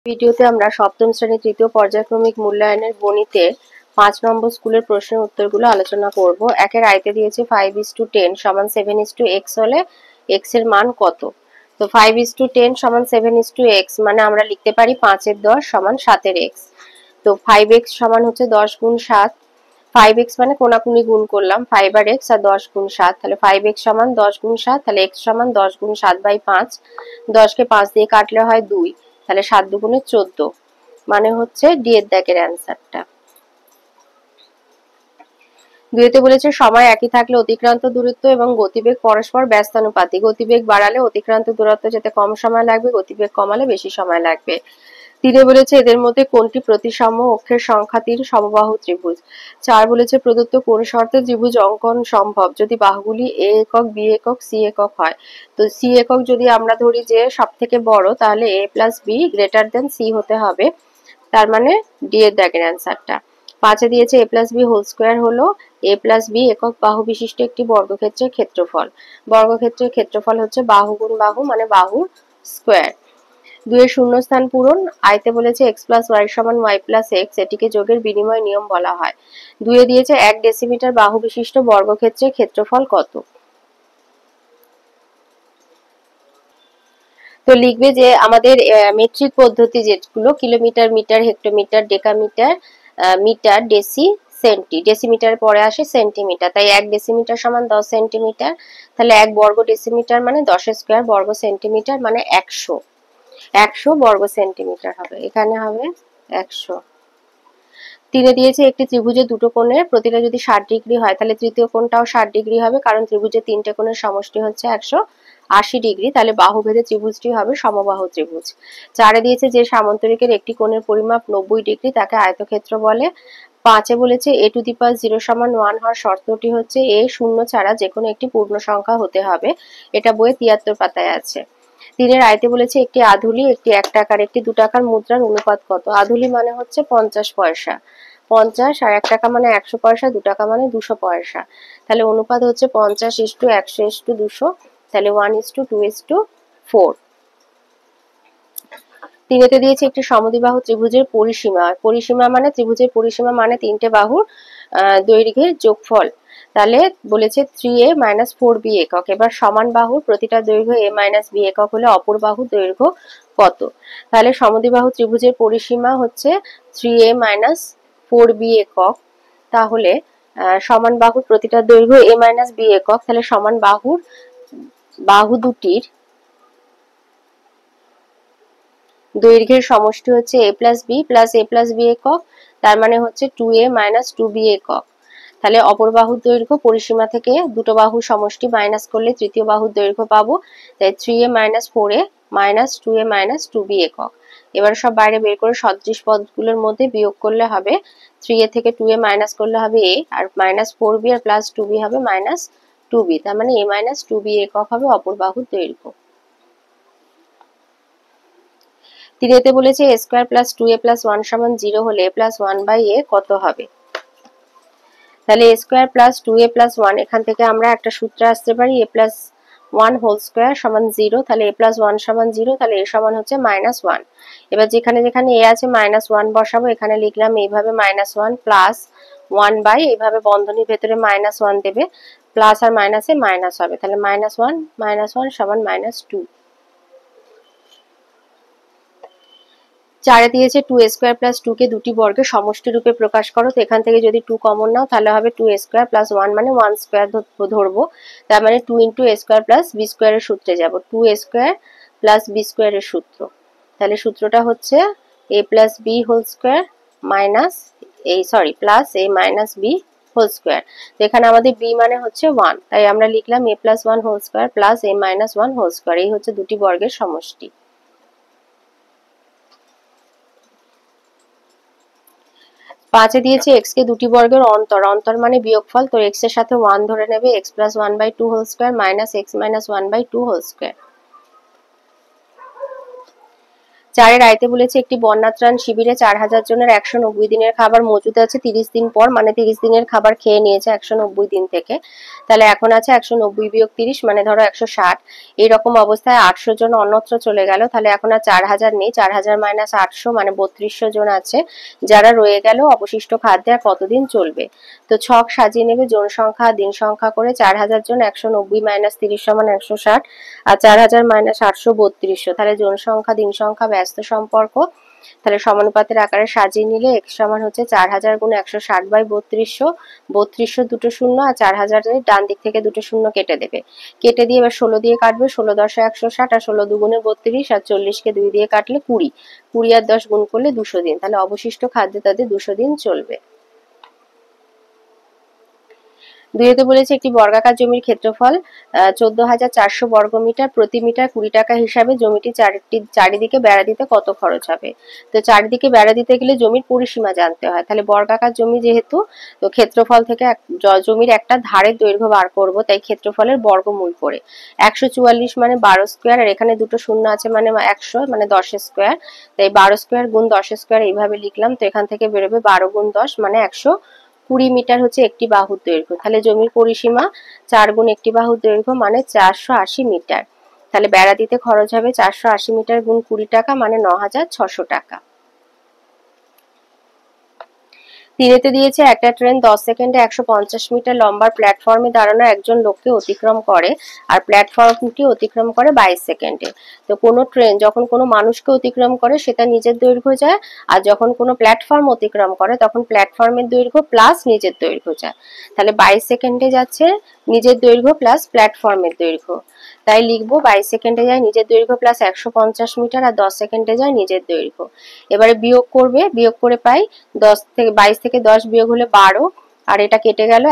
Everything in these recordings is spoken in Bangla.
ভিডিওতে আমরা সপ্তম শ্রেণীর তৃতীয় পর্যায়ক্রমিক মূল্যায়নের গণিতের 5 নম্বর স্কুলের প্রশ্নের উত্তরগুলো আলোচনা করব। একের আয়তে দিয়েছে 5:10 সমান 7:x হলে x এর মান কত। তো 5:10 সমান 7:x মানে আমরা লিখতে পারি 5 এর 10 সমান 7 এর x। তো 5x সমান হচ্ছে 10 গুণ 7, 5x মানে কোনাকুনি গুণ করলাম 5 আর x আর 10 গুণ 7, তাহলে 5x সমান 10 গুণ 7, তাহলে x সমান 10 গুণ 7/5, 10 কে 5 দিয়ে কাটলে হয় 2, তাহলে 7 দুগুণে 14 মানে হচ্ছে ডি এর দাগের অ্যান্সারটা। দুইতে বলেছে সময় একই থাকলে অতিক্রান্ত দূরত্ব এবং গতিবেগ পরস্পর ব্যস্তানুপাতিক, গতিবেগ বাড়ালে অতিক্রান্ত দূরত্ব যেতে কম সময় লাগবে, গতিবেগ কমালে বেশি সময় লাগবে। তিনে বলেছে এদের মধ্যে কোনটি প্রতিসম অক্ষের সংখ্যা 3 সমবাহু ত্রিভুজ। 4 বলেছে প্রদত্ত কোন শর্তে ত্রিভুজ অঙ্কন সম্ভব যদি বাহুগুলি এ একক, বি একক, সি একক হয়। তো সি একক যদি আমরা ধরি যে সব থেকে বড়, তাহলে a plus b greater than c হতে হবে, তার মানে ডি এর দাগের অ্যান্সারটা। 5 দিয়েছে a plus b whole square হলো a প্লাস বি একক বাহু বিশিষ্ট একটি বর্গক্ষেত্রের ক্ষেত্রফল। বর্গক্ষেত্রের ক্ষেত্রফল হচ্ছে বাহু গুণ বাহু মানে বাহুর স্কোয়ার। 2 এর শূন্যস্থান পূরণ। আয়তে বলেছে x প্লাস y সমান y প্লাস x, এটিকে যোগের বিনিময় নিয়ম বলা হয়। 2 এ দিয়েছে 1 ডেসিমিটার বাহু বিশিষ্ট বর্গক্ষেত্রের ক্ষেত্রফল কত। তো লিখবে যে আমাদের মেট্রিক পদ্ধতি যেগুলো kilometre, metre, hectometre, decametre, metre, deci, centi, decimetre পরে আসে সেন্টিমিটার, তাই 1 ডেসিমিটার সমান 10 সেন্টিমিটার, তাহলে 1 বর্গ ডেসিমিটার মানে 10 স্কয়ার বর্গ সেন্টিমিটার মানে 100, 100 বর্গ সেন্টিমিটার হবে, এখানে হবে 100। তিনে দিয়েছে একটি ত্রিভুজের দুটো কোণের প্রতিটা যদি 60 ডিগ্রি হয় তাহলে তৃতীয় কোণটাও 60 ডিগ্রি হবে, কারণ ত্রিভুজের তিনটে কোণের সমষ্টি হচ্ছে 180 ডিগ্রি, তাহলে বাহুভেদে ত্রিভুজটি হবে সমবাহু ত্রিভুজ। 4 দিয়েছে যে সামান্তরিকের একটি কোণের পরিমাপ 90 ডিগ্রি তাকে আয়তক্ষেত্র বলে। 5 বলেছে a টু দি পাওয়ার 0 সমান 1 হওয়ার শর্তটি হচ্ছে a শূন্য ছাড়া যে কোনো একটি পূর্ণ সংখ্যা হতে হবে, এটা বইয়ে 73 পাতায় আছে। 3 আয়তে বলেছে একটি আধুলি, একটি 1 টাকার, একটি 2 টাকার মুদ্রার অনুপাত কত। আধুলি মানে হচ্ছে 50 পয়সা, 50 আর 1 টাকা মানে 100 পয়সা, 2 টাকা মানে 200 পয়সা, তাহলে অনুপাত হচ্ছে 50:100:200, তাহলে 1:2:4। তিনেতে দিয়েছে একটি সমদ্বিবাহু ত্রিভুজের পরিসীমা, পরিসীমা মানে ত্রিভুজের পরিসীমা মানে তিনটে বাহুর দৈর্ঘ্যের যোগফল, তাহলে বলেছে 3a - 4b একক। এবার সমান বাহুর প্রতিটা দৈর্ঘ্য a - b একক হলে অপর বাহুর দৈর্ঘ্য কত। তাহলে সমদ্বিবাহু ত্রিভুজের পরিসীমা হচ্ছে 3a - 4b একক, তাহলে সমান বাহুর প্রতিটা দৈর্ঘ্য a - b একক, তাহলে সমান বাহু দুটির দৈর্ঘ্যের সমষ্টি হচ্ছে a plus b plus a plus b একক, তার মানে হচ্ছে 2a - 2b একক। তাহলে অপর বাহুর দৈর্ঘ্য পরিসীমা থেকে দুটো বাহুর সমষ্টি মাইনাস করলে তৃতীয় বাহুর দৈর্ঘ্য পাবো, তাই 3a - 4a - 2a - 2b একক। এবার সব বাইরে বের করে সদৃশ পদগুলোর মধ্যে বিয়োগ করলে হবে 3a থেকে 2a মাইনাস করলে হবে a, R -4b R plus 2b হবে -2b, তার মানে a - 2b একক হবে অপর বাহুর দৈর্ঘ্য। তিনেতে বলেছে a square plus 2a plus 1 সমান 0 হলে a প্লাস 1/a কত হবে। তাহলে a square plus 2a plus 1, এখান থেকে আমরা একটা সূত্র আসতে পারি a প্লাস 1 হোল স্কয়ার সমান 0, তাহলে a প্লাস 1 সমান 0, তাহলে a সমান হচ্ছে -1। এবার যেখানে যেখানে a আছে -1 বসাবো, এখানে লিখলাম এইভাবে -1 প্লাস 1 এইভাবে বন্ধনীর ভেতরে -1 দেবে, প্লাস আর মাইনাসে মাইনাস হবে, তাহলে -1 সমান -2। 4 দিয়েছে 2a স্কয়ার প্লাস 2 কে দুটি বর্গের সমষ্টি রূপে প্রকাশ করো। তো এখান থেকে যদি 2 কমন নাও তাহলে হবে 2a স্কয়ার প্লাস 1 মানে 1 স্কয়ার ধরবো, তার মানে 2 * a স্কয়ার প্লাস b স্কয়ারের সূত্রে যাব, 2a স্কয়ার প্লাস b স্কয়ারের সূত্র। তাহলে সূত্রটা হচ্ছে a plus b whole square minus plus a minus b whole square. তো এখানে আমাদের b মানে হচ্ছে 1, তাই আমরা লিখলাম a plus 1 whole square plus a minus 1 whole square, এই হচ্ছে দুটি বর্গের সমষ্টি। 5 দিয়েছে x কে দুটি বর্গের অন্তর, অন্তর মানে বিয়োগফল, তো x এর সাথে 1 ধরে নেবে, x plus 1/2 whole square minus x minus 1/2 whole square. 4 আয়তে বলেছে একটি বন্যা ত্রাণ শিবিরে 4000 জনের 190 দিনের খাবার মজুদ আছে 30 দিন পর, মানে 30 দিনের খাবার খেয়ে নিয়েছে 190 দিন থেকে, তাহলে এখন আছে 190 বিয়োগ 30 মানে ধরো 160। এইরকম অবস্থায় 800 জন অন্যত্র চলে গেল, তাহলে এখন আর 4000 নেই, 4000 মাইনাস 800 মানে 3200 জন আছে যারা রয়ে গেল। অবশিষ্ট খাদ্যে আর কতদিন চলবে? তো ছক সাজিয়ে নেবে জন সংখ্যা দিন সংখ্যা করে। 4000 জন 190 মাইনাস 30 সমান 160, আর 4000 মাইনাস 800 3200, তাহলে জন সংখ্যা দিন সংখ্যা ব্যস্ত সম্পর্ক। তাহলে সমানুপাতের আকারে সাজিয়ে নিলে x সমান হচ্ছে 4000 গুণ 160 বাই 3200, 3200 দুটো শূন্য আর 4000 এর ডান দিক থেকে দুটো শূন্য কেটে দেবে, কেটে দিয়ে এবার 16 দিয়ে কাটবে, 16 10 160 আর 16 দুগুণে 32 আর 40 কে 2 দিয়ে কাটলে 20, 20 আর 10 গুণ করলে 200 দিন, তাহলে অবশিষ্ট খাদ্যে তাদের 200 দিন চলবে। দুইতে বলেছে একটি বর্গাকার জমির ক্ষেত্রফল 14400 বর্গমিটার, প্রতি মিটার 20 টাকা হিসাবে জমিটি চারিদিকে বেড়া দিতে কত খরচ হবে? তো চারিদিকে বেড়া দিতে গেলে জমির পরিসীমা জানতে হয়, তাহলে বর্গাকার জমি যেহেতু, তো ক্ষেত্রফল থেকে জমির একটা ধারের দৈর্ঘ্য বার করব, তাই ক্ষেত্রফলের বর্গমূল করে 144 মানে 12 স্কয়ার, আর এখানে দুটো শূন্য আছে মানে 100 মানে 10 স্কয়ার, তাই 12 স্কয়ার গুণ 10 স্কয়ার এইভাবে লিখলাম। তো এখান থেকে বেরোবে 12 গুণ 10 মানে 120 মিটার হচ্ছে একটি বাহুর দৈর্ঘ্য, তাহলে জমির পরিসীমা 4 গুণ একটি বাহুর দৈর্ঘ্য মানে 480 মিটার, তাহলে বেড়া দিতে খরচ হবে 480 মিটার গুণ 20 টাকা মানে 9600 টাকা। তিনেতে দিয়েছে একটা ট্রেন 10 সেকেন্ডে 150 মিটার লম্বা প্ল্যাটফর্মে দাঁড়ানো একজন লোককে অতিক্রম করে, আর প্ল্যাটফর্মটি অতিক্রম করে 22 সেকেন্ডে। তো কোনো ট্রেন যখন কোনো মানুষকে অতিক্রম করে সেটা নিজের দৈর্ঘ্য যায়, আর যখন কোনো প্ল্যাটফর্ম অতিক্রম করে তখন প্ল্যাটফর্মের দৈর্ঘ্য প্লাস নিজের দৈর্ঘ্য যায়, তাহলে 22 সেকেন্ডে যাচ্ছে নিজের দৈর্ঘ্য প্লাস প্ল্যাটফর্মের দৈর্ঘ্য, তাই লিখবো 22 সেকেন্ডে যায় নিজের দৈর্ঘ্য প্লাস 150 মিটার আর 10 সেকেন্ডে যায় নিজের দৈর্ঘ্য। এবারে বিয়োগ করবে, বিয়োগ করে পাই 22 থেকে 10 বিয়োগ হলে 12, আর এটা কেটে গেল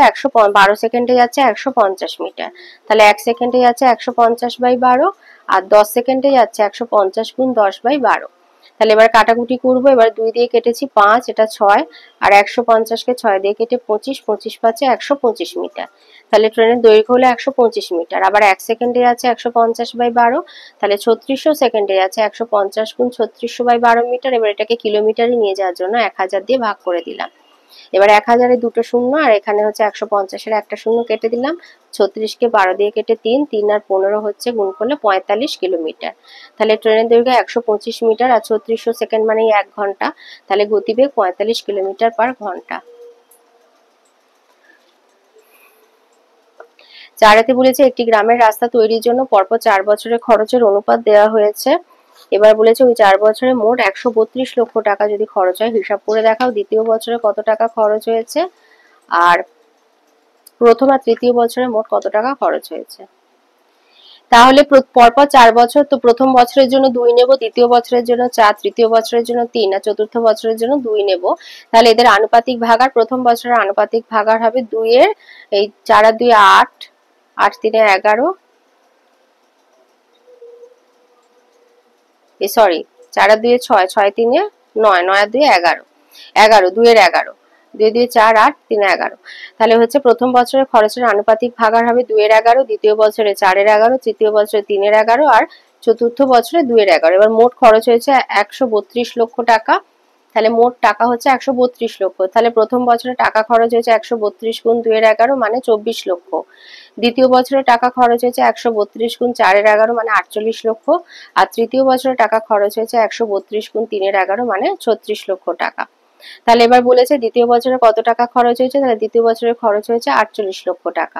12 সেকেন্ডে যাচ্ছে 150 মিটার, তাহলে 1 সেকেন্ডে যাচ্ছে 150 বাই 12, আর 10 সেকেন্ডে যাচ্ছে 150 গুণ 10 বাই 12। তাহলে এবার কাটাকুটি করবো, এবার 2 দিয়ে কেটেছি 5, এটা 6, আর 150 কে 6 দিয়ে কেটে 25, 25 পাচ্ছে 125 মিটার, তাহলে ট্রেনের দৈর্ঘ্য হলো 125 মিটার। আবার 1 সেকেন্ডে যাচ্ছে 150 বাই 12, তাহলে 3600 সেকেন্ডে যাচ্ছে 150 গুণ 3600 বাই 12 মিটার। এবার এটাকে কিলোমিটারে নিয়ে যাওয়ার জন্য 1000 দিয়ে ভাগ করে দিলাম। এবার 1000 এ দুটো শূন্য আর এখানে হচ্ছে 150 এর একটা শূন্য কেটে দিলাম, 36 কে 12 দিয়ে কেটে 3, 3 আর 15 হচ্ছে গুণ করলে 45 কিলোমিটার। তাহলে ট্রেনের দৈর্ঘ্য 125 মিটার আর 3600 সেকেন্ড মানে 1 ঘন্টা, তাহলে গতিবেগ 45 কিলোমিটার পার ঘন্টা। চারেতে বলেছে একটি গ্রামের রাস্তা তৈরির জন্য পরপর 4 বছরের খরচের অনুপাত দেওয়া হয়েছে। এবার বলেছে ওই 4 বছরে মোট 132 লক্ষ টাকা যদি খরচ হয় হিসাব করে দেখাও দ্বিতীয় বছরে কত টাকা খরচ হয়েছে, আর প্রথম আর তৃতীয় বছরে মোট কত টাকা খরচ হয়েছে। তাহলে পরপর 4 বছর, তো প্রথম বছরের জন্য 2 নেব, দ্বিতীয় বছরের জন্য 4, তৃতীয় বছরের জন্য 3 আর চতুর্থ বছরের জন্য 2 নেব, তাহলে এদের আনুপাতিক ভাগার, প্রথম বছরের আনুপাতিক ভাগার হবে 2 এর এই 4 আর 2 8, 8 3 11, সরি 4 আর 2 6, 6 3 9, 9 আর 2 11, 11 2 এর 11, 2 2 4 8 3 11, তাহলে হচ্ছে প্রথম বছরের খরচের আনুপাতিক ভাগার হবে 2 এর 11, দ্বিতীয় বছরে 4 এর 11, তৃতীয় বছরে 3 এর 11 আর চতুর্থ বছরে 2 এর 11। এবার মোট খরচ হয়েছে 132 লক্ষ টাকা, তাহলে মোট টাকা হচ্ছে 132 লক্ষ, তাহলে প্রথম বছরে টাকা খরচ হয়েছে 132 গুণ 2 এর 11 মানে 24 লক্ষ, দ্বিতীয় বছরে টাকা খরচ হয়েছে 132 গুণ 4 এর 11 মানে 48 লক্ষ, আর তৃতীয় বছরে টাকা খরচ হয়েছে 132 গুণ 3 এর 11 মানে 36 লক্ষ টাকা। তাহলে এবার বলেছে দ্বিতীয় বছরে কত টাকা খরচ হয়েছে, তাহলে দ্বিতীয় বছরে খরচ হয়েছে 48 লক্ষ টাকা।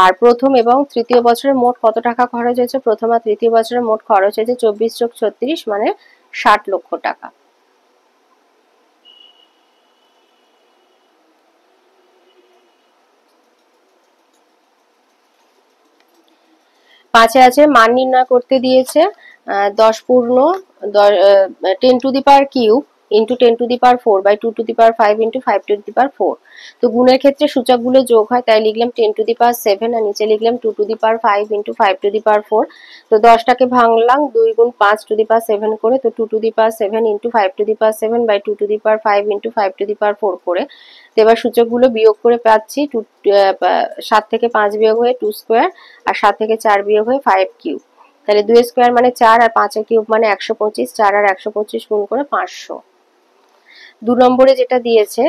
আর প্রথম এবং তৃতীয় বছরে মোট কত টাকা খরচ হয়েছে, প্রথম আর তৃতীয় বছরে মোট খরচ হয়েছে 24 যোগ 36 মানে 60 লক্ষ টাকা। পাঁচে আছে মান নির্ণয় করতে দিয়েছে 10 পূর্ণ 10 to the power cube into 10 to the power 4 by 2 to the power 5 into 5 to the power 4। তো গুণের ক্ষেত্রে সূচকগুলো যোগ হয়, তাই লিখলাম 10 টু দি পাওয়ার 7 আর নিচে লিখলাম 2 to the power 5 into 5 to the power 4। তো 10টাকে ভাঙলাম 2 গুণ 5 টু দি পাওয়ার 7 করে, তো 2 to the power 7 into 5 to the power 7 by 2 to the power 5 into 5 to the power 4 করে। তো এবার সূচকগুলো বিয়োগ করে পাচ্ছি 7 থেকে 5 বিয়োগ হয়ে 2 স্কোয়ার আর 7 থেকে 4 বিয়োগ হয়ে 5 কিউব। তাহলে 2 স্কয়ার মানে 4 আর 5 এর কিউব মানে 125, 4 আর 125 গুণ করে 500। 2 নম্বরে যেটা দিয়েছে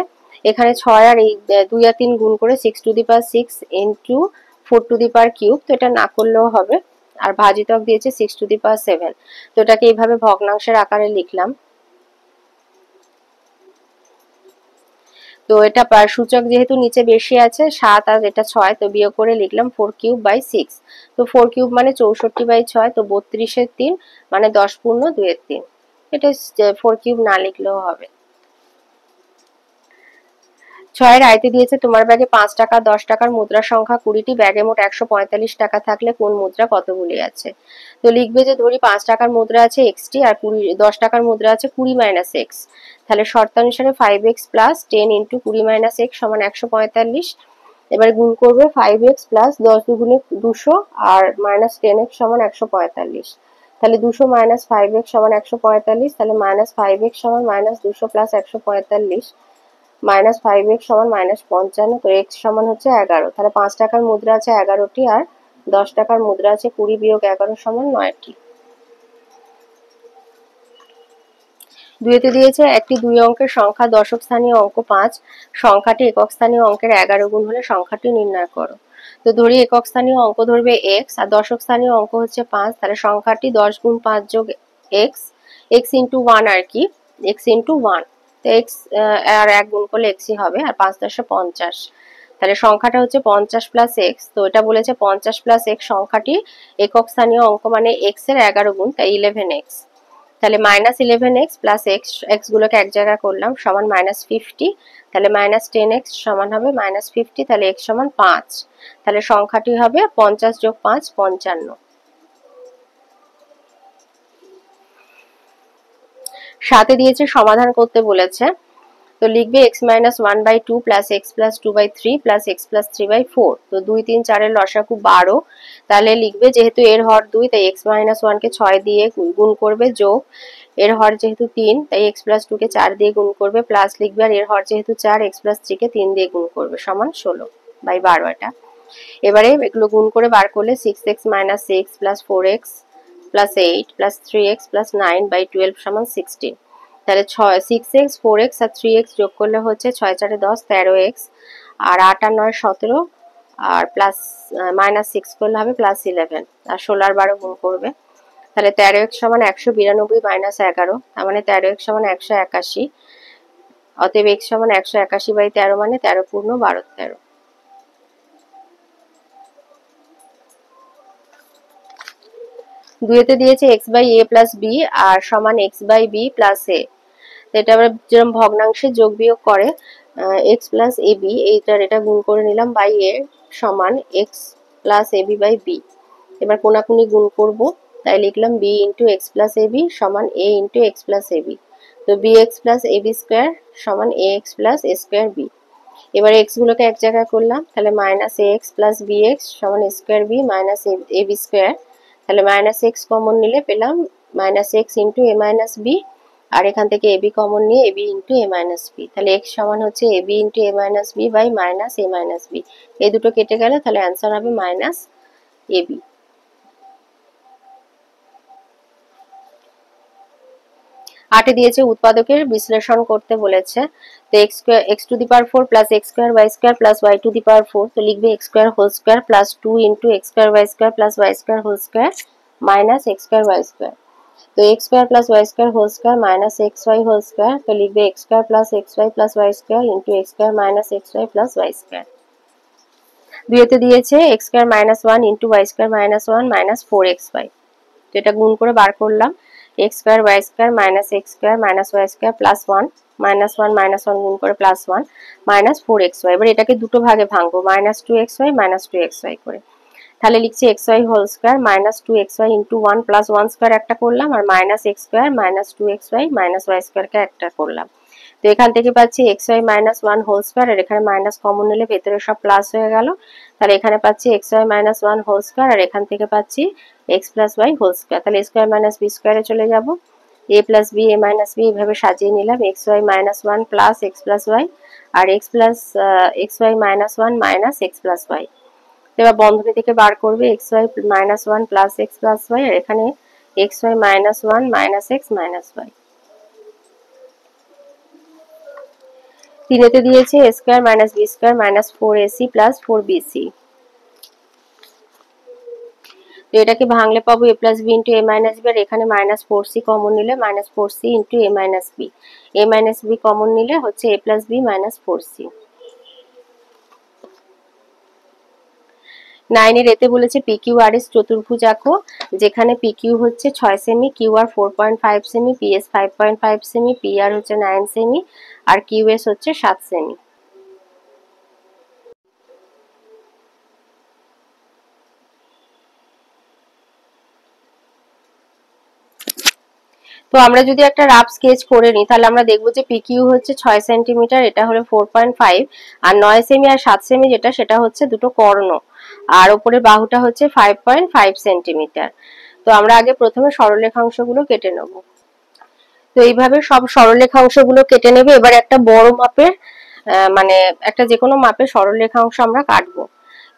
এখানে 6 আর এই 2 আর 3 গুণ করে 6 two the power 6 into 4 two the power cube, তো এটা না করলেও হবে। আর ভাজিতক দিয়েছে 6 টু দি পাওয়ার 7, তো এটাকে এইভাবে ভগ্নাংশের আকারে লিখলাম। তো এটা সূচক যেহেতু নিচে বেশি আছে 7 আর এটা 6, তো বিয়োগ করে লিখলাম 4 কিউব বাই 6। তো 4 কিউব মানে 64 বাই 6, তো 32 এর 3 মানে 10 পূর্ণ 2 এর 3। এটা 4 কিউব না লিখলেও হবে। 6 এর আয়তে দিয়েছে তোমার ব্যাগে 5 টাকা 10 টাকার মুদ্রার সংখ্যা 20টি, ব্যাগে মোট 145 টাকা থাকলে কোন মুদ্রা কতগুলি আছে। তো লিখবে যে ধরি 5 টাকার মুদ্রা আছে xটি আর 10 টাকার মুদ্রা আছে 20 মাইনাস x, তাহলে শর্তানুসারে 5x plus 10 into 20 minus x সমান 145। এবার গুণ করবে 5x প্লাস 10 দুগুণে 200 আর মাইনাস 10x সমান 145। তাহলে 200 মাইনাস 5x সমান 145, তাহলে মাইনাস 5x সমান মাইনাস 200 প্লাস 145 মাইনাস 5x সমান মাইনাস 55, তো x সমান হচ্ছে 11। তাহলে 5 টাকার মুদ্রা আছে 11টি আর 10 টাকার মুদ্রা আছে 20 বিয়োগ 11 সমান 9টি। দুইতে দিয়েছে একটি 2 অঙ্কের সংখ্যা দশক স্থানীয় অঙ্ক 5, সংখ্যাটি একক স্থানীয় অঙ্কের 11 গুণ হলে সংখ্যাটি নির্ণয় করো। তো ধরি একক স্থানীয় অঙ্ক ধরবে x আর দশক স্থানীয় অঙ্ক হচ্ছে 5, তাহলে সংখ্যাটি 10 গুণ 5 যোগ x, x ইন্টু 1 আর কি, x ইন্টু 1, তো x আর 1 গুণ করলে x ই হবে, আর 5 10 50, তাহলে সংখ্যাটা হচ্ছে 50 প্লাস x। তো এটা বলেছে 50 প্লাস x সংখ্যাটি একক স্থানীয় অঙ্ক মানে x এর 11 গুণ, তাই 11x। তাহলে মাইনাস 11x প্লাস x গুলোকে এক জায়গায় করলাম সমান মাইনাস 50, তাহলে মাইনাস 10x সমান হবে মাইনাস 50, তাহলে x সমান 5, তাহলে সংখ্যাটি হবে 50 যোগ 5 55। সাথে দিয়েছে সমাধান করতে বলেছে, তো লিখবে x minus 1/2 plus x plus 2/3 plus x plus 3/4, তো 2 3 4 এর লসাগু 12, তাহলে লিখবে যেহেতু এর হর 2 তাই x মাইনাস 1 কে 6 দিয়ে গুণ করবে, যোগ এর হর যেহেতু 3 তাই x প্লাস 2 কে 4 দিয়ে গুণ করবে, প্লাস লিখবে আর এর হর যেহেতু 4 x প্লাস 3 কে 3 দিয়ে গুণ করবে সমান 16/12 এটা। এবারে এগুলো গুণ করে বার করলে 6x minus 6 plus 4x plus 8 plus 3x plus 9/12 সমান 16। তাহলে 6x 4x আর 3x যোগ করলে হচ্ছে 6 4 10 13x, আর 8 আর 9 17, আর প্লাস মাইনাস 6 করলে হবে প্লাস 11, আর 16 আর 12 গুণ করবে, তাহলে 13x সমান 192 মাইনাস 11, তার মানে 13x সমান 181। অতএব x সমান 181/13 মানে 13 পূর্ণ 12 13। দুইতে দিয়েছে x by a plus b আর সমান x by b plus a, এটা আমরা যেরকম ভগ্নাংশে যোগ বিয়োগ করে x প্লাস ab, এটা গুণ করে নিলাম বাই a সমান x plus ab by b। এবার কোনাকুনি গুণ করব, তাই লিখলাম b into x plus ab সমান a into x plus ab, তো bx প্লাস ab স্কোয়ার সমান ax plus a square b। এবার x গুলোকে এক জায়গায় করলাম, তাহলে মাইনাস ax প্লাস bx সমান a square b minus ab square, তাহলে মাইনাস x কমন নিলে পেলাম minus x into a minus b, আর এখান থেকে ab কমন নিয়ে ab into a minus b, তাহলে x সমান হচ্ছে ab into a minus b by minus a minus b। এই দুটো কেটে গেলে তাহলে অ্যান্সার হবে মাইনাস ab। 8 দিয়েছে উৎপাদকের বিশ্লেষণ করতে বলেছে, তো x to the power 4 plus x square y square plus y to the power 4, তো লিখবে x square whole square plus 2 into x square y square plus y square whole square minus x square y square, তো x square plus y square whole square minus xy whole square, তো লিখবে x square plus xy plus y square into x square minus xy plus y square. দুইতে দিয়েছে x square minus 1 into y square minus 1 minus 4xy, তো এটা গুণ করে বার করলাম x square y square minus x square minus y square plus 1 minus 1 minus 1 গুণ করে প্লাস 1 মাইনাস 4xy। এবার এটাকে দুটো ভাগে ভাঙবো, মাইনাস 2xy মাইনাস 2xy করে, তাহলে লিখছি xy whole square minus 2xy into 1 plus 1 square একটা করলাম, আর minus x square minus 2xy minus y স্কয়ারকে একটা করলাম, তো এখান থেকে পাচ্ছি xy মাইনাস 1 হোল স্কয়ার, আর এখানে মাইনাস কমন নিলে ভেতরে সব প্লাস হয়ে গেল, তাহলে এখানে পাচ্ছি xy মাইনাস 1 হোল স্কয়ার, আর এখান থেকে পাচ্ছি x plus y whole square, তাহলে স্কয়ার মাইনাস b স্কয়ারে চলে যাব, a plus b a minus b এভাবে সাজিয়ে নিলাম, xy minus 1 plus x plus y আর x plus xy minus 1 minus x plus y, এবার বন্ধনী থেকে বার করবে xy -1 plus x plus y, আর এখানে xy -1 minus x minus y। তিনেতে দিয়েছে a square minus b square minus 4ac plus 4bc। তো এটাকে ভাঙলে পাবো a plus b into a minus b, আর এখানে মাইনাস 4c কমন নিলে minus 4c into a minus b, a minus b common নিলে হচ্ছে a plus b minus 4c। 9 এর এতে বলেছে PQRS চতুর্ভুজ আঁকো, যেখানে PQ হচ্ছে 6 semi, QR 4.5 semi, PS 5.5 semi, PR হচ্ছে 9 সেমি, আর QS হচ্ছে 7 সেমি। তো আমরা যদি একটা রাফ স্কেচ করে নিই তাহলে আমরা দেখব যে PQ হচ্ছে 6 সেন্টিমিটার, এটা হলো 4.5, আর 9 সেমি আর 7 সেমি যেটা সেটা হচ্ছে দুটো কর্ণ, আর উপরে বাহুটা হচ্ছে 5.5 সেন্টিমিটার। তো আমরা আগে প্রথমে সরলরেখাংশগুলো কেটে নেব। তো এইভাবে সব সরলরেখাংশগুলো কেটে নেবে। এবার একটা বড় মাপের মানে একটা যে কোনো মাপের সরলরেখাংশ আমরা কাটবো।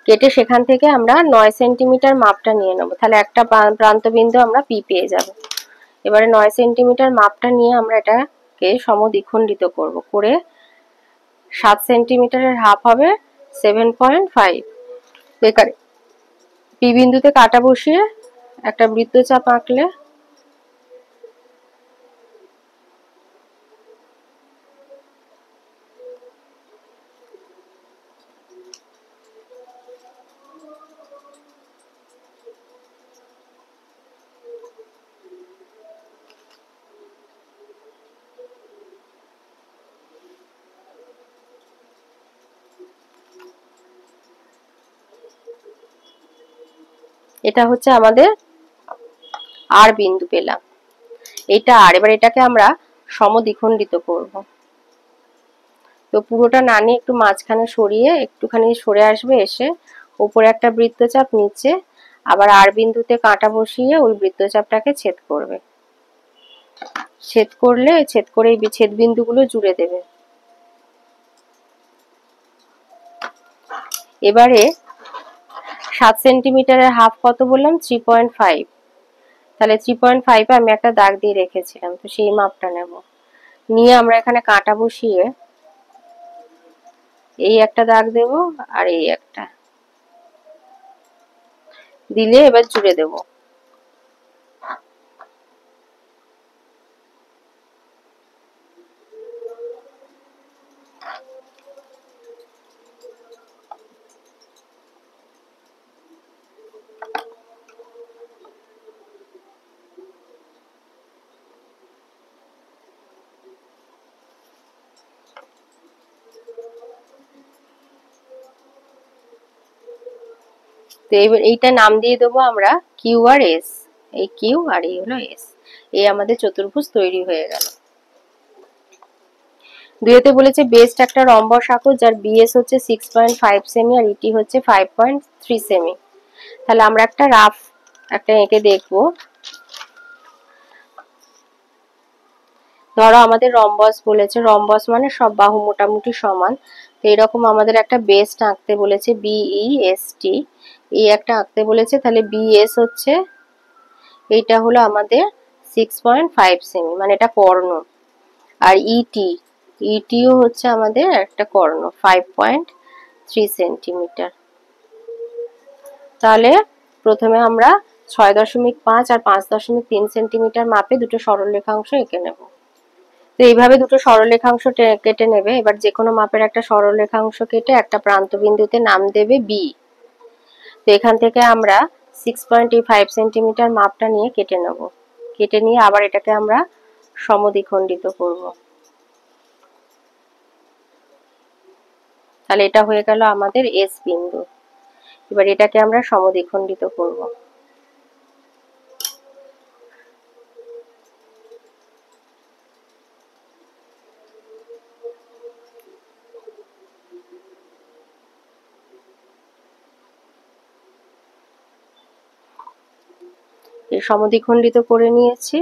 কেটে সেখান থেকে আমরা 9 সেন্টিমিটার মাপটা নিয়ে নেব, তাহলে একটা প্রান্তবিন্দু আমরা পি পেয়ে যাব। এবারে 9 সেন্টিমিটার মাপটা নিয়ে আমরা এটাকে সমদ্বিখণ্ডিত করব, করে 7 সেন্টিমিটারের হাফ হবে 7.5। এখানে পি বিন্দুতে কাটা বসিয়ে একটা বৃত্তচাপ আঁকলে এটা হচ্ছে আমাদের আর বিন্দু পেলাম, এটা আর। এবার এটাকে আমরা সমদ্বিখণ্ডিত করব। তো পুরোটা না নিয়ে একটু মাঝখানে সরিয়ে একটুখানি সরে আসবে, এসে উপরে একটা বৃত্তচাপ, নিচে আবার আর বিন্দুতে কাঁটা বসিয়ে ওই বৃত্তচাপটাকে ছেদ করবে। ছেদ করলে ছেদ করে এই ছেদ বিন্দুগুলো জুড়ে দেবে। এবারে 7 সেন্টিমিটারের হাফ কত বললাম? 3.5। তাহলে 3.5 আমি একটা দাগ দিয়ে রেখেছিলাম, তো সেই মাপটা নেব। নিয়ে আমরা এখানে কাঁটা বসিয়ে এই একটা দাগ দেব, আর এই একটা দিলে এবার জুড়ে দেব। তো এইটা নাম দিয়ে দেবো আমরা কিউ আর এস। এই কিউ আর এই হলো এস। এই আমাদের চতুর্ভুজ তৈরি হয়ে গেল। দুইতে বলেছে বেস্ট একটা রম্বস আঁকো যার বিএস হচ্ছে 6.5 সেমি আর ইটি হচ্ছে 5.3 সেমি। তাহলে আমরা একটা রাফ একটা এঁকে দেখবো। ধরো আমাদের রম্বস বলেছে, রম্বস মানে সব বাহু মোটামুটি সমান। তো এরকম আমাদের একটা বেস্ট আঁকতে বলেছে, বিইএসটি, এই একটা আঁকতে বলেছে। তাহলে বিএস হচ্ছে এইটা হলো আমাদের 6.5 সেমি, মানে এটা কর্ণ। আর ইটি, ইটিও হচ্ছে আমাদের একটা কর্ণ, 5.3 সেন্টিমিটার। তাহলে প্রথমে আমরা 6.5 আর 5.3 সেন্টিমিটার মাপে দুটো সরলরেখাংশ এঁকে নেব। তো এইভাবে দুটো সরলরেখাংশ কেটে নেবে। এবার যে কোনো মাপের একটা সরলরেখাংশ কেটে একটা প্রান্তবিন্দুতে নাম দেবে বি। তো এখান থেকে আমরা 6.5 সেন্টিমিটার মাপটা নিয়ে কেটে নেব। কেটে নিয়ে আবার এটাকে আমরা সমদ্বিখণ্ডিত করব। তাহলে এটা হয়ে গেল আমাদের এস বিন্দু। এবার এটাকে আমরা সমদ্বিখণ্ডিত করব। এই সমদ্বিখণ্ডিত করে নিয়েছি।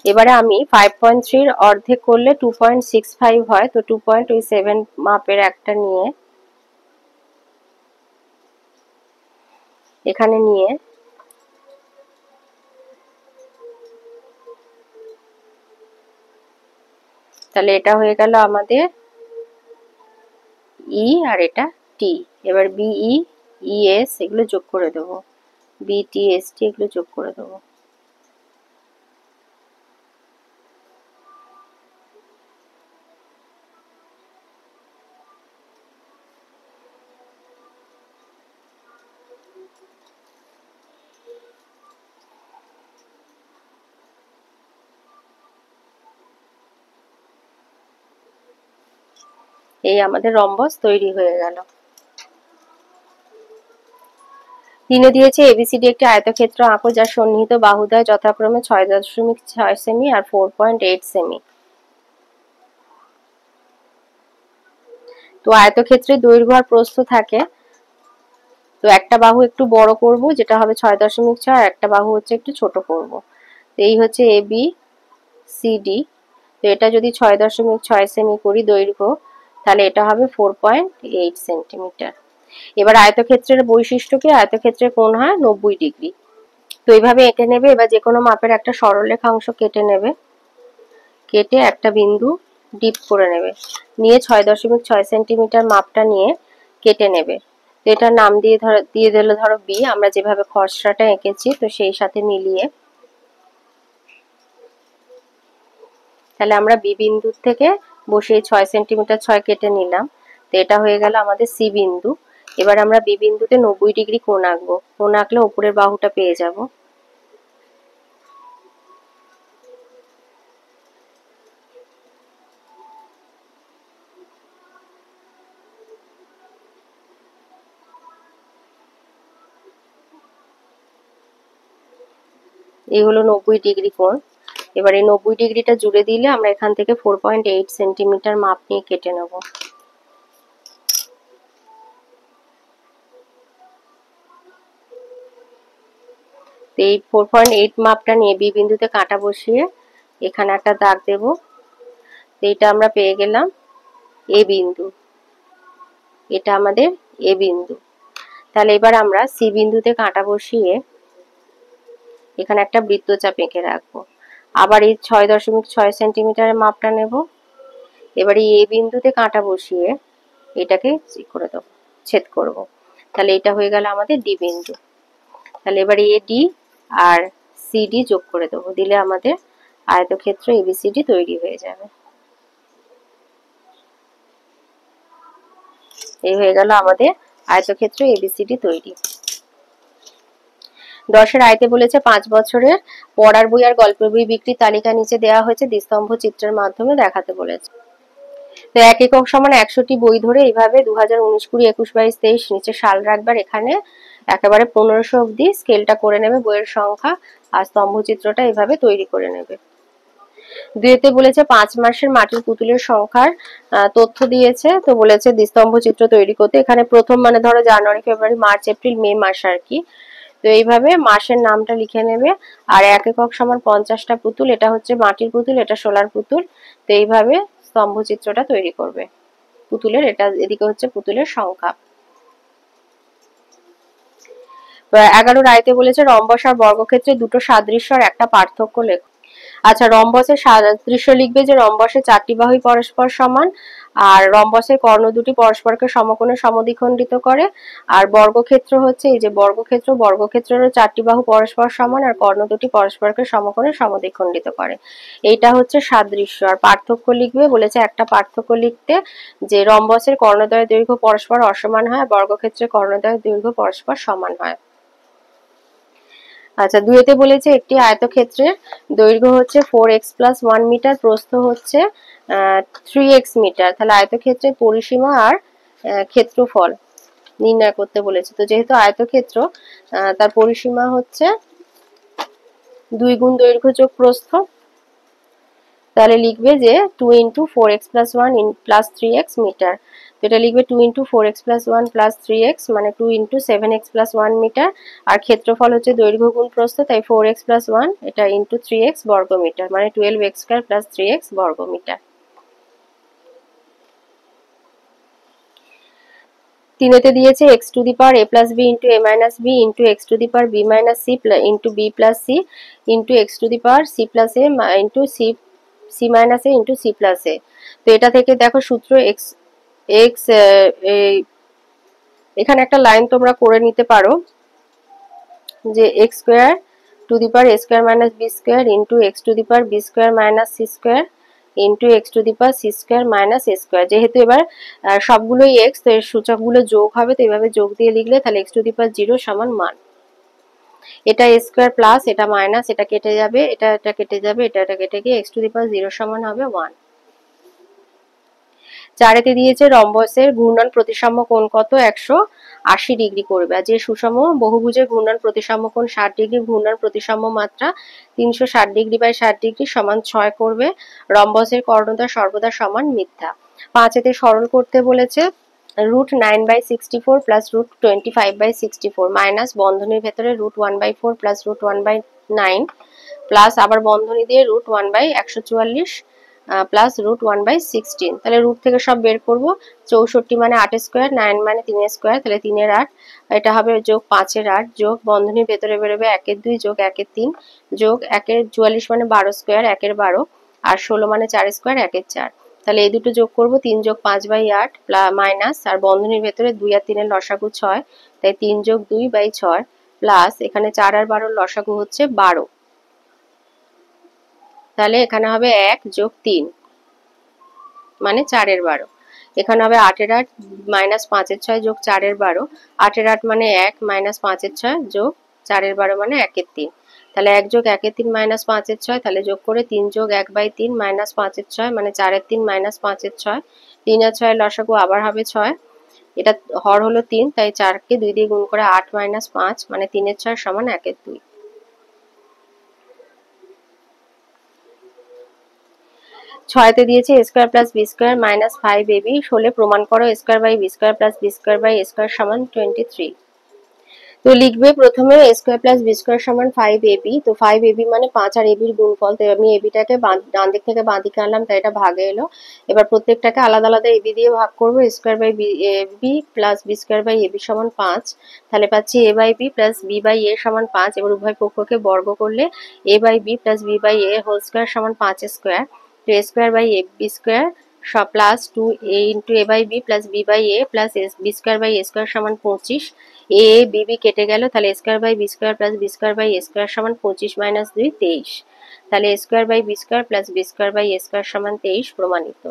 এবারে আমি 5.3 এর অর্ধেক করলে 2.65 হয়, তো 2.7 মাপের একটা নিয়ে এখানে নিয়ে তাহলে এটা হয়ে গেল আমাদের ই আর এটা টি। এবার বিই ইএস এগুলো যোগ করে দেবো, বিটিএসটি এগুলো যোগ করে দেবো। এই আমাদের রম্বস তৈরি হয়ে গেল। তিনে দিয়েছে এবিসিডি একটি আয়তক্ষেত্র আঁকো যার সন্নিহিত বাহুদ্বয় যথাক্রমে 6.6 সেমি আর 4.8 সেমি। তো আয়তক্ষেত্রে দৈর্ঘ্য আর প্রস্থ থাকে, তো একটা বাহু একটু বড় করব যেটা হবে 6.6 আর একটা বাহু হচ্ছে একটু ছোট করব। তো এই হচ্ছে এ বি সি ডি। তো এটা যদি 6.6 সেমি করি দৈর্ঘ্য, তাহলে এটা হবে 4.8 সেন্টিমিটার। এবার আয়তক্ষেত্রের বৈশিষ্ট্য কি, আয়তক্ষেত্রের কোণ হয় 90 ডিগ্রি। তো এইভাবে এঁকে নেবে। এবার যে কোনো মাপের একটা সরলরেখাংশ কেটে নেবে, কেটে একটা বিন্দু ডিপ করে নেবে, নিয়ে 6.6 সেন্টিমিটার মাপটা নিয়ে কেটে নেবে। তো এটার নাম দিয়ে দিলে ধরো বি, আমরা যেভাবে খসড়াটা এঁকেছি তো সেই সাথে মিলিয়ে। তাহলে আমরা বি বিন্দুর থেকে বসে 6 সেন্টিমিটার 6 কেটে নিলাম। তো এটা হয়ে গেল আমাদের সি বিন্দু। এবার আমরা বি বিন্দুতে 90 ডিগ্রি কোণ আঁকবো, কোণ আঁকলে উপরের বাহুটা পেয়ে যাব। এই হলো 90 ডিগ্রি কোণ। এবার এই 90 ডিগ্রিটা জুড়ে দিলে আমরা এখান থেকে 4.8 সেন্টিমিটার মাপ নিয়ে কেটে নেব। এই 4.8 মাপটা নিয়ে বি বিন্দুতে কাঁটা বসিয়ে এখানে একটা দাগ দেব। এইটা আমরা পেয়ে গেলাম এ বিন্দু, এটা আমাদের এ বিন্দু। তাহলে এবার আমরা সি বিন্দুতে কাঁটা বসিয়ে এখানে একটা বৃত্তচাপ এঁকে রাখবো। আবার এই 6.6 সেন্টিমিটারের মাপটা নেব। এবার এই এ বিন্দুতে কাঁটা বসিয়ে এটাকে করে দেবো, ছেদ করব। তাহলে এটা হয়ে গেল আমাদের ডি বিন্দু। তাহলে এবার এ ডি আর সি ডি যোগ করে দেবো, দিলে আমাদের আয়তক্ষেত্র এবিসিডি তৈরি হয়ে যাবে। এই হয়ে গেল আমাদের আয়তক্ষেত্র এবিসিডি তৈরি। 10 এর আয়তে বলেছে 5 বছরের পড়ার বই আর গল্পের বই বিক্রির তালিকা নিচে দেওয়া হয়েছে, দ্বিস্তম্ভ চিত্রের মাধ্যমে দেখাতে বলেছে। তো 1 একক সমান 100টি বই ধরে এইভাবে 2019, 20, 21, 22, 23 নিচে সাল রাখবার, এখানে একেবারে 1500 অবধি স্কেলটা করে নেবে বইয়ের সংখ্যা, আর স্তম্ভচিত্রটা এভাবে তৈরি করে নেবে। দুইতে বলেছে 5 মাসের মাটির পুতুলের সংখ্যার তথ্য দিয়েছে। তো বলেছে দ্বিস্তম্ভ চিত্র তৈরি করতে, এখানে প্রথম মানে ধরো জানুয়ারি, ফেব্রুয়ারি, মার্চ, এপ্রিল, মে মাস আর কি। তো এইভাবে মাসের নামটা লিখে নেবে। আর 1 একক সমান 50টা পুতুল, এটা হচ্ছে মাটির পুতুল, এটা শোলার পুতুল। তো এইভাবে স্তম্ভ চিত্রটা তৈরি করবে পুতুলের। এটা এদিকে হচ্ছে পুতুলের সংখ্যা। 11 আয়তে বলেছে রম্বস আর বর্গক্ষেত্রে দুটো সাদৃশ্য আর একটা পার্থক্য লেখো। আচ্ছা, রম্বসের সাদৃশ্য লিখবে যে রম্বসের 4টি বাহুই পরস্পর সমান, আর রম্বসের কর্ণ দুটি পরস্পরকে সমকোণে সমদ্বিখণ্ডিত করে। আর বর্গক্ষেত্র হচ্ছে এই যে বর্গক্ষেত্রেরও 4টি বাহু পরস্পর সমান আর কর্ণ দুটি পরস্পরকে সমকোণে সমদ্বিখণ্ডিত করে। এইটা হচ্ছে সাদৃশ্য। আর পার্থক্য লিখবে বলেছে একটা পার্থক্য লিখতে, যে রম্বসের কর্ণদ্বয়ের দৈর্ঘ্য পরস্পর অসমান হয়, বর্গক্ষেত্রের কর্ণদ্বয়ের দৈর্ঘ্য পরস্পর সমান হয়। আচ্ছা, 2 বলেছে একটি আয়তক্ষেত্রের দৈর্ঘ্য হচ্ছে 4x + 1 মিটার, প্রস্থ হচ্ছে 3x মিটার। তাহলে আয়তক্ষেত্রের পরিসীমা আর ক্ষেত্রফল নির্ণয় করতে বলেছে। তো যেহেতু আয়তক্ষেত্র, তার পরিসীমা হচ্ছে 2 গুণ দৈর্ঘ্য যোগ প্রস্থ। তাহলে লিখবে যে 2 × 4x + 1 + 3x মিটার। তো এটা লিখবে 2 × 4x + 1 + 3x মানে 2 × 7x + 1 মিটার। আর ক্ষেত্রফল হচ্ছে দৈর্ঘ্য গুণ প্রস্থ, তাই 4x + 1 এটা × 3x বর্গ মিটার মানে 12x² + 3x বর্গ মিটার। 3 তে দিয়েছে x⁴ a + b × a - b × x⁴ b - c × b + c × x⁴ c + a × c + a। তো এটা থেকে দেখো সূত্র x এখানে একটা লাইন তোমরা করে নিতে পারো যে x² a² - b² × x⁴ b² - c² × x⁴ c² যেহেতু এবার সবগুলোই x, তো এর সূচকগুলো যোগ হবে, তো এভাবে যোগ দিয়ে লিখলে তাহলে x⁴ = মান। এটা a² প্লাস এটা মাইনাস, এটা কেটে যাবে, এটা কেটে যাবে, এটা কেটে গিয়ে x⁴ সমান হবে 1। 4 তে দিয়েছে রম্বসের ঘূর্ণন প্রতিসাম্য কোণ কত, 180 ডিগ্রি করবে। আর যে সুষম বহুভুজের ঘূর্ণন প্রতিসাম্য কোণ 60 ডিগ্রি, ঘূর্ণন প্রতিসাম্য মাত্রা 360 ডিগ্রি বাই 60 ডিগ্রি সমান 6 করবে। রম্বসের কর্ণতা সর্বদা সমান মিথ্যা। 5 তে সরল করতে বলেছে √9/64 + √25/64 মাইনাস বন্ধনীর ভেতরে √1/4 + √1/9 প্লাস আবার বন্ধনী দিয়ে √1/144 প্লাস √1/16। তাহলে রুট থেকে সব বের করব। 64 মানে 8² 9 মানে 3² তাহলে 3 এর 8, এটা হবে যোগ 5 এর 8 যোগ বন্ধনীর ভেতরে বেরোবে 1 এর 2 যোগ 1 এর 3 যোগ 1 এর 44 মানে 12² 1 এর 12 আর 16 মানে 4² 1 এর 4। তাহলে এই দুটো যোগ করব 3 যোগ 5/8 মাইনাস আর বন্ধনীর ভেতরে 2 আর 3 এর লসাগু 6, তাই 3 যোগ 2/6 প্লাস এখানে 4 আর 12 এর লসাগু হচ্ছে 12, তাহলে এখানে হবে 1 যোগ 3 মানে 4 এর 12। এখানে হবে 8 এর 8 মাইনাস 5 এর 6 যোগ 4 এর 12। 8 এর 8 মানে 1 মাইনাস 5 এর 6 যোগ 4 এর 12 মানে 1 এর 3। তাহলে 1 যোগ 1 এর 3 মাইনাস 5 এর 6, তাহলে যোগ করে 3 যোগ 1/3 মাইনাস 5 এর 6 মানে 4 এর 3 মাইনাস 5 এর 6। 3 আর 6 এর লসাগু আবার হবে 6, এটা হর হলো 3, তাই 4 কে 2 দিয়ে গুণ করে 8 মাইনাস 5 মানে 3 এর 6 সমান 1 এর 2। 6 তে দিয়েছে a² + b² - 5ab হলে প্রমাণ করো a²/b² + b²/a² সমান 23। তো লিখবে প্রথমে a² + b² সমান 5ab, তো 5ab মানে 5 আর ab এর গুণফল, তো আমি ab টাকে ডান দিক থেকে বাঁ দিকে আনলাম, তাই এটা ভাগে এলো। এবার প্রত্যেকটাকে আলাদা আলাদা ab দিয়ে ভাগ করব। a²/b + b²/ab সমান 5, তাহলে পাচ্ছি a/b + b/a সমান 5। এবার উভয় পক্ষকে বর্গ করলে a/b + b/a হোল স্কয়ার সমান 5² তো a²/b² plus 2a × a/b + b/a plus b²/a² সমান 25। a b কেটে গেল, তাহলে a²/b² + b²/a² সমান 25 - 2 23। তাহলে a²/b² + b²/a² সমান 23 প্রমাণিত।